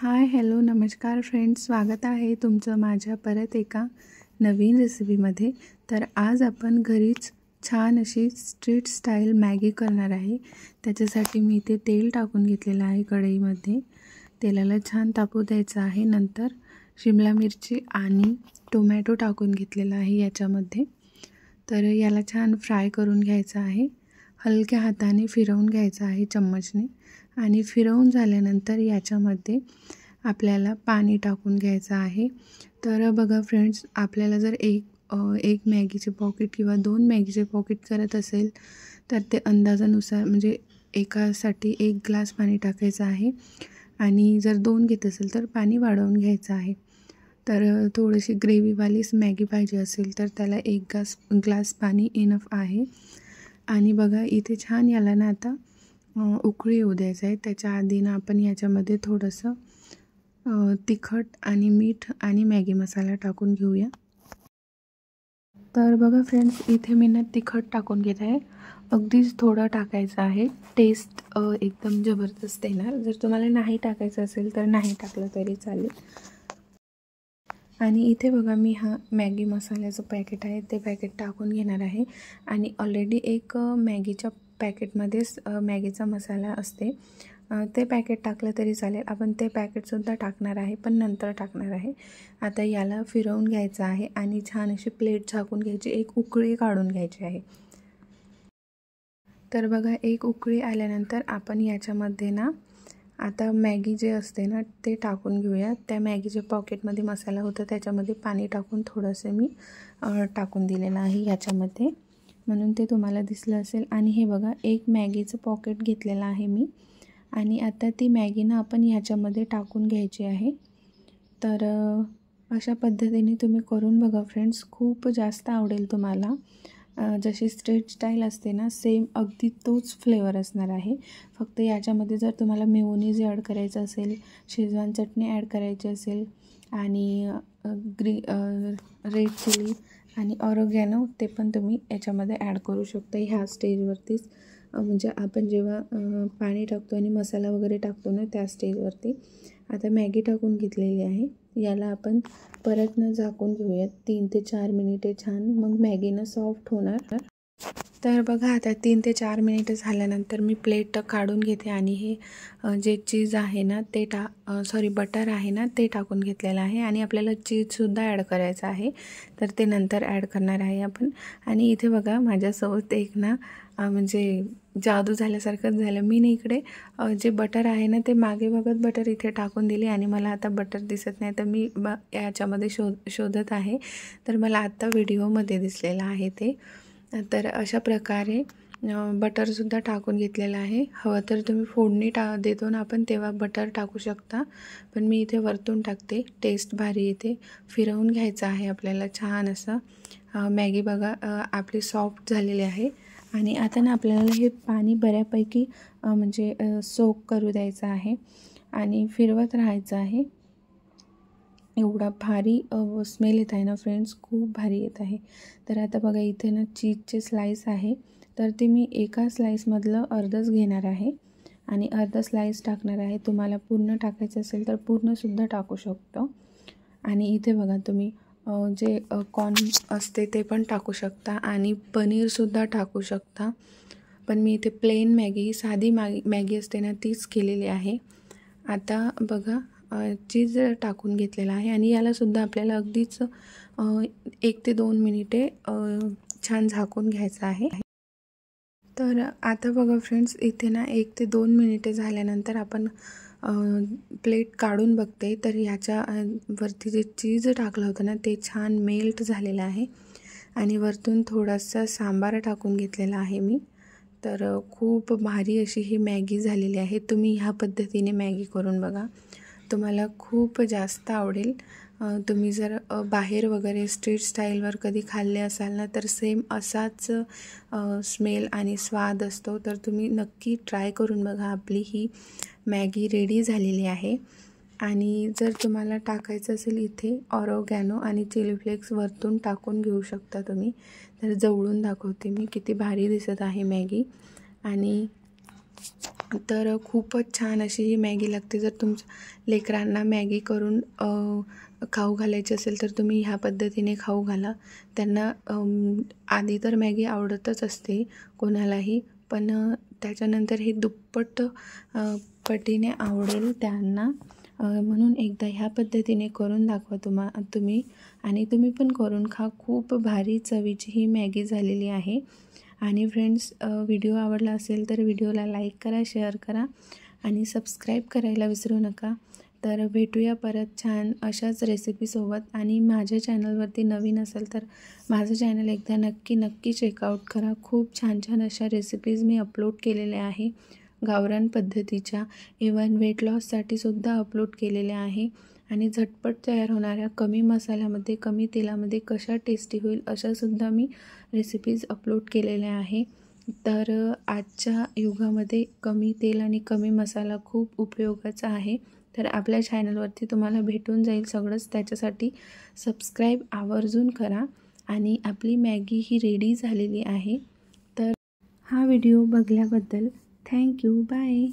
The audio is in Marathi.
हाय हॅलो नमस्कार फ्रेंड्स, स्वागत आहे तुमचं माझ्या परत एका नवीन रेसिपीमध्ये। तर आज आपण घरीच छान अशी स्ट्रीट स्टाईल मॅगी करणार आहे। त्याच्यासाठी मी इथे तेल टाकून घेतलेलं आहे कढईमध्ये। तेलाला छान तापू द्यायचं आहे। नंतर शिमला मिरची आणि टोमॅटो टाकून घेतलेला आहे याच्यामध्ये। तर याला छान फ्राय करून घ्यायचं आहे। हलक्या हाताने फिरवून घ्यायचं आहे चम्मचने आणि फिरवून झाल्यानंतर याच्यामध्ये आपल्याला पाणी टाकून घ्यायचं आहे। तर बघा फ्रेंड्स, आपल्याला जर एक मॅगीचे पॉकेट किंवा 2 मॅगीचे पॉकेट करत असेल तर ते अंदाजानुसार म्हणजे एकासाठी 1 ग्लास पाणी टाकायचं आहे आणि जर 2 घेत असेल तर पाणी वाढवून घ्यायचं आहे। तर थोडीशी ग्रेव्हीवालीच मॅगी पाहिजे असेल तर त्याला 1 ग्लास पाणी इनफ आहे। आणि बघा इथे छान याला ना आता उकळी येऊ द्यायचं आहे। त्याच्या आधी ना आपण याच्यामध्ये थोडंसं तिखट आणि मीठ आणि मॅगी मसाला टाकून घेऊया। तर बघा फ्रेंड्स, इथे मी ना तिखट टाकून घेत आहे। अगदीच थोडं टाकायचं आहे। टेस्ट एकदम जबरदस्त येणार। जर तुम्हाला नाही टाकायचं असेल तर नाही टाकलं तरी चालेल। आणि इथे बघा मी हा मॅगी मसाल्याचं पॅकेट आहे ते पॅकेट टाकून घेणार आहे। आणि ऑलरेडी एक मॅगीच्या पॅकेटमध्येच मॅगीचा मसाला असते, ते पॅकेट टाकलं तरी चालेल। आपण ते पॅकेटसुद्धा टाकणार आहे, पण नंतर टाकणार आहे। आता याला फिरवून घ्यायचं आहे आणि छान अशी प्लेट झाकून घ्यायची, एक उकळी काढून घ्यायची आहे। तर बघा एक उकळी आल्यानंतर आपण याच्यामध्ये ना आता मॅगी जे असते ना ते टाकून घेऊया। त्या मॅगीच्या पॉकेटमध्ये मसाला होता त्याच्यामध्ये पाणी टाकून थोडंसं मी टाकून दिलेलं आहे याच्यामध्ये, म्हणून ते तुम्हाला दिसलं असेल। आणि हे बघा एक मॅगीचं पॉकेट घेतलेलं आहे मी आणि आता ती मॅगी ना आपण ह्याच्यामध्ये टाकून घ्यायची आहे। तर अशा पद्धतीने तुम्ही करून बघा फ्रेंड्स, खूप जास्त आवडेल तुम्हाला। जशी स्ट्रीट स्टाईल असते ना सेम अगदी तोच फ्लेवर असणार आहे। फक्त याच्यामध्ये जर तुम्हाला मेयोनीज ॲड करायचं असेल, शेजवान चटणी ॲड करायची असेल आणि रेड चिली आणि ऑरिगॅनो ते पण तुम्ही याच्यामध्ये ॲड करू शकता ह्या स्टेजवरतीच। म्हणजे आपण जेव्हा पाणी टाकतो आणि मसाला वगैरे टाकतो ना त्या स्टेजवरती। आता मॅगी टाकून घेतलेली आहे, याला आपण परत न झाकून घेऊयात 3 ते 4 मिनिटे छान, मग मॅगीनं सॉफ्ट होणार। तर बघा आता 3 ते 4 मिनिटं झाल्यानंतर मी प्लेट काढून घेते आणि हे जे चीज आहे ना ते बटर आहे ना ते टाकून घेतलेलं आहे। आणि आपल्याला चीजसुद्धा ॲड करायचं आहे, तर ते नंतर ॲड करणार आहे आपण। आणि इथे बघा माझ्यासोबत एक ना म्हणजे जादू झाल्यासारखंच झालं। मी ना इकडे जे बटर आहे ना ते मागे बघत बटर इथे टाकून दिली आणि मला आता बटर दिसत नाही, तर मी याच्यामध्ये शोधत आहे, तर मला आत्ता व्हिडिओमध्ये दिसलेलं आहे ते। तर अशा प्रकारे बटरसुद्धा टाकून घेतलेलं आहे। हवं तर तुम्ही फोडणी देतो ना आपण तेव्हा बटर टाकू शकता, पण मी इथे वरतून टाकते, टेस्ट भारी येते। फिरवून घ्यायचं आहे आपल्याला छान असं। मॅगी बघा आपली सॉफ्ट झालेली आहे। आणि आता ना आपल्याला हे पाणी बऱ्यापैकी म्हणजे सोक करू द्यायचं आहे आणि फिरवत राहायचं आहे। एवढा भारी स्मेल येत आहे ना फ्रेंड्स, खूप भारी येत आहे। तर आता बघा इथे ना चीजचे स्लाईस आहे, तर ते मी एका स्लाईसमधलं अर्धच घेणार आहे आणि अर्धा स्लाईस टाकणार आहे। तुम्हाला पूर्ण टाकायचं असेल तर पूर्णसुद्धा टाकू शकतो। आणि इथे बघा तुम्ही जे कॉर्न असते ते पण टाकू शकता आणि पनीरसुद्धा टाकू शकता, पण मी इथे प्लेन मॅगी साधी मॅगी असते ना तीच केलेली आहे। आता बघा चीज टाकून घेतलेला आहे आणि यालासुद्धा आपल्याला अगदीच 1 ते 2 मिनिटे छान झाकून घ्यायचं आहे। तर आता बघा फ्रेंड्स, इथे ना 1 ते 2 मिनिटे झाल्यानंतर आपण प्लेट काढून बघते, तर ह्याच्या वरती जे चीज टाकलं होतं ना ते छान मेल्ट झालेलं आहे आणि वरतून थोडासा सांबार टाकून घेतलेला आहे मी। तर खूप भारी अशी ही मॅगी झालेली आहे। तुम्ही ह्या पद्धतीने मॅगी करून बघा, तुम्हाला खूप जास्त आवडेल। तुम्ही जर बाहेर वगैरे स्ट्रीट स्टाईलवर कधी खाल्ले असाल ना तर सेम असाच स्मेल आणि स्वाद असतो, तर तुम्ही नक्की ट्राय करून बघा। आपली ही मॅगी रेडी झालेली आहे। आणि जर तुम्हाला टाकायचं असेल इथे ऑरिगॅनो आणि चिली फ्लेक्स वरतून टाकून घेऊ शकता तुम्ही। तर जवळून दाखवते मी किती भारी दिसत आहे मॅगी। आणि तर खूपच छान अशी ही मॅगी लागते. जर तुमच्या लेकरांना मॅगी करून खाऊ घालायची असेल तर तुम्ही ह्या पद्धतीने खाऊ घाला. त्यांना आधी तर मॅगी आवडतच असते कोणालाही, पण त्याच्यानंतर हे दुप्पट पटीने आवडेल त्यांना. म्हणून एकदा ह्या पद्धतीने करून दाखवा तुम्ही आणि तुम्ही पण करून खा. खूप भारी चवीची ही मॅगी झालेली आहे. आणि फ्रेंड्स, व्हिडिओ आवडला असेल तर व्हिडिओला लाईक करा, शेअर करा आणि सबस्क्राईब करायला विसरू नका. तर भेटूया परत छान अशाच रेसिपीसोबत. आणि माझ्या चॅनलवरती नवीन असेल तर माझं चॅनल एकदा नक्की चेकआउट करा. खूप छान अशा रेसिपीज मी अपलोड केलेल्या आहे. गावरान पद्धतीच्या, इवन वेट लॉससाठी सुद्धा अपलोड केलेल्या आहे. आणि झटपट तयार होणाऱ्या, कमी मसाल्यामध्ये, कमी तेलामध्ये कशा टेस्टी होईल अशासुद्धा मी रेसिपीज अपलोड केलेल्या आहे. तर आजच्या युगामध्ये कमी तेल आणि कमी मसाला खूप उपयोगाचा आहे. तर आपल्या चॅनलवरती तुम्हाला भेटून जाईल सगळंच. त्याच्यासाठी सबस्क्राईब आवर्जून करा. आणि आपली मॅगी ही रेडी झालेली आहे. तर हा व्हिडिओ बघल्याबद्दल थँक्यू. बाय.